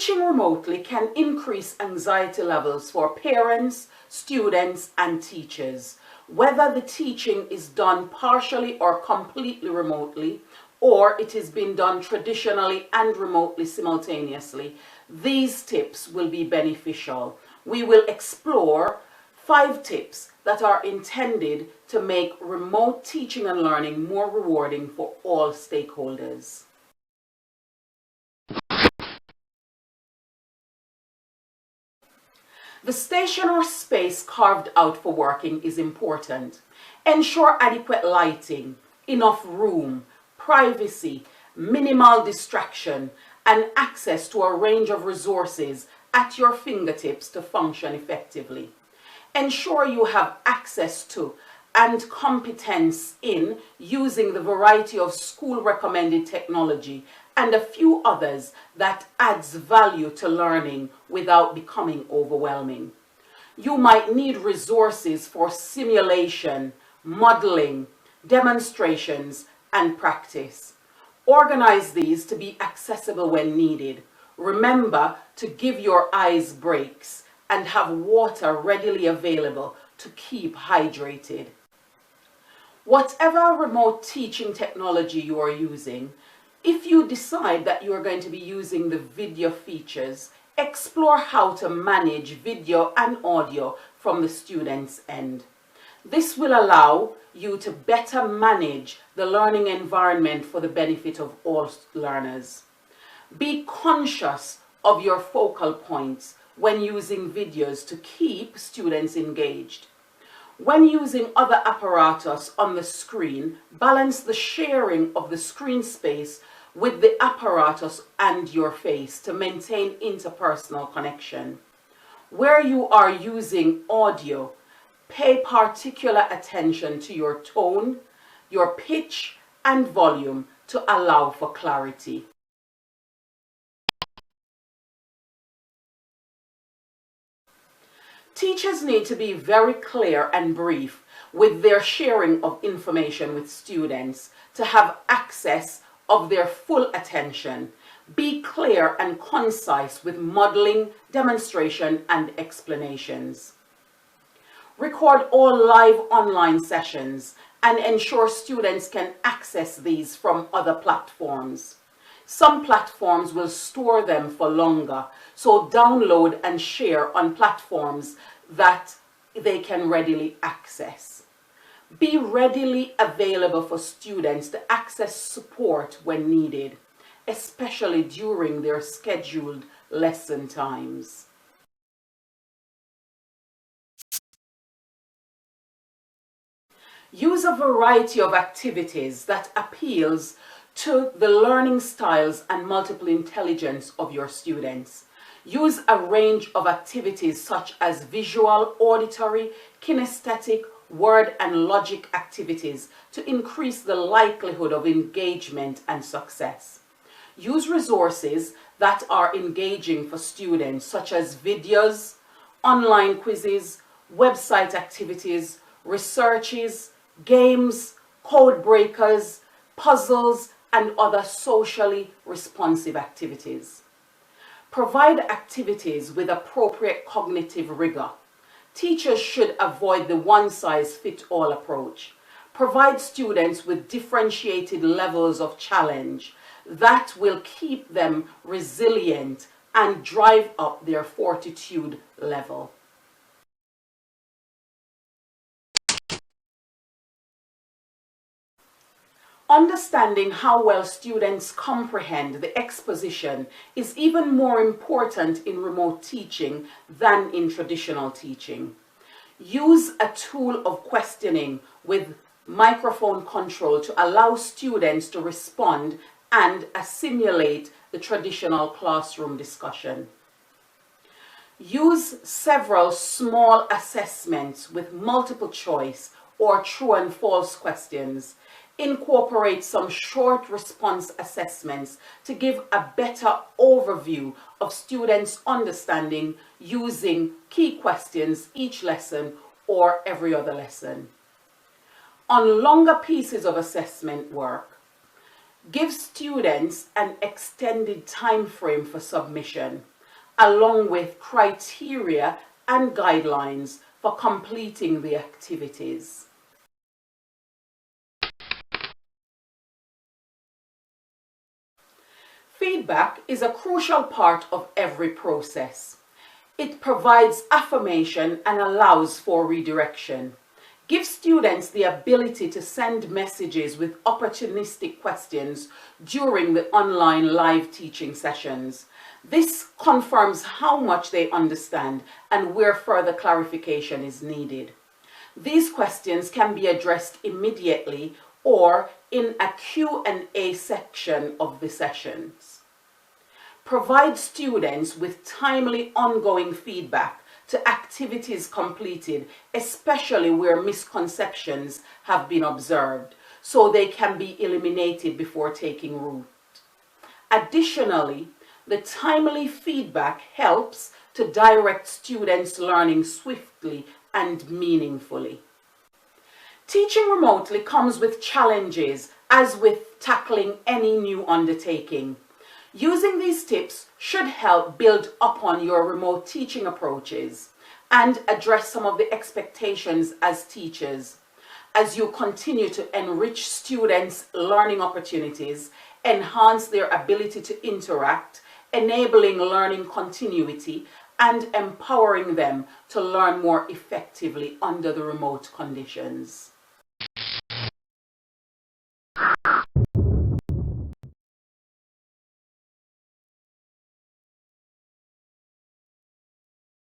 Teaching remotely can increase anxiety levels for parents, students, and teachers. Whether the teaching is done partially or completely remotely, or it is being done traditionally and remotely simultaneously, these tips will be beneficial. We will explore 5 tips that are intended to make remote teaching and learning more rewarding for all stakeholders. The station or space carved out for working is important. Ensure adequate lighting, enough room, privacy, minimal distraction, and access to a range of resources at your fingertips to function effectively. Ensure you have access to and competence in using the variety of school recommended technology and a few others that adds value to learning without becoming overwhelming. You might need resources for simulation, modeling, demonstrations, and practice. Organize these to be accessible when needed. Remember to give your eyes breaks and have water readily available to keep hydrated. Whatever remote teaching technology you are using, if you decide that you are going to be using the video features, explore how to manage video and audio from the student's end. This will allow you to better manage the learning environment for the benefit of all learners. Be conscious of your focal points when using videos to keep students engaged. When using other apparatus on the screen, balance the sharing of the screen space with the apparatus and your face to maintain interpersonal connection. Where you are using audio, pay particular attention to your tone, your pitch, and volume to allow for clarity. Teachers need to be very clear and brief with their sharing of information with students to have access of their full attention. Be clear and concise with modeling, demonstration, and explanations. Record all live online sessions and ensure students can access these from other platforms. Some platforms will store them for longer, so download and share on platforms that they can readily access. Be readily available for students to access support when needed, especially during their scheduled lesson times. Use a variety of activities that appeals to the learning styles and multiple intelligence of your students. Use a range of activities such as visual, auditory, kinesthetic, word and logic activities to increase the likelihood of engagement and success. Use resources that are engaging for students such as videos, online quizzes, website activities, researches, games, code breakers, puzzles, and other socially responsive activities. Provide activities with appropriate cognitive rigor. Teachers should avoid the one-size-fits-all approach. Provide students with differentiated levels of challenge that will keep them resilient and drive up their fortitude level. Understanding how well students comprehend the exposition is even more important in remote teaching than in traditional teaching. Use a tool of questioning with microphone control to allow students to respond and assimilate the traditional classroom discussion. Use several small assessments with multiple choice or true and false questions. Incorporate some short response assessments to give a better overview of students' understanding using key questions each lesson or every other lesson. On longer pieces of assessment work, give students an extended time frame for submission. along with criteria and guidelines for completing the activities. Feedback is a crucial part of every process. It provides affirmation and allows for redirection. Give students the ability to send messages with opportunistic questions during the online live teaching sessions. This confirms how much they understand and where further clarification is needed. These questions can be addressed immediately or in a Q&A section of the sessions. Provide students with timely ongoing feedback to activities completed, especially where misconceptions have been observed, so they can be eliminated before taking root. Additionally, the timely feedback helps to direct students' learning swiftly and meaningfully. Teaching remotely comes with challenges, as with tackling any new undertaking. Using these tips should help build upon your remote teaching approaches and address some of the expectations as teachers, as you continue to enrich students' learning opportunities, enhance their ability to interact, enabling learning continuity, and empowering them to learn more effectively under the remote conditions.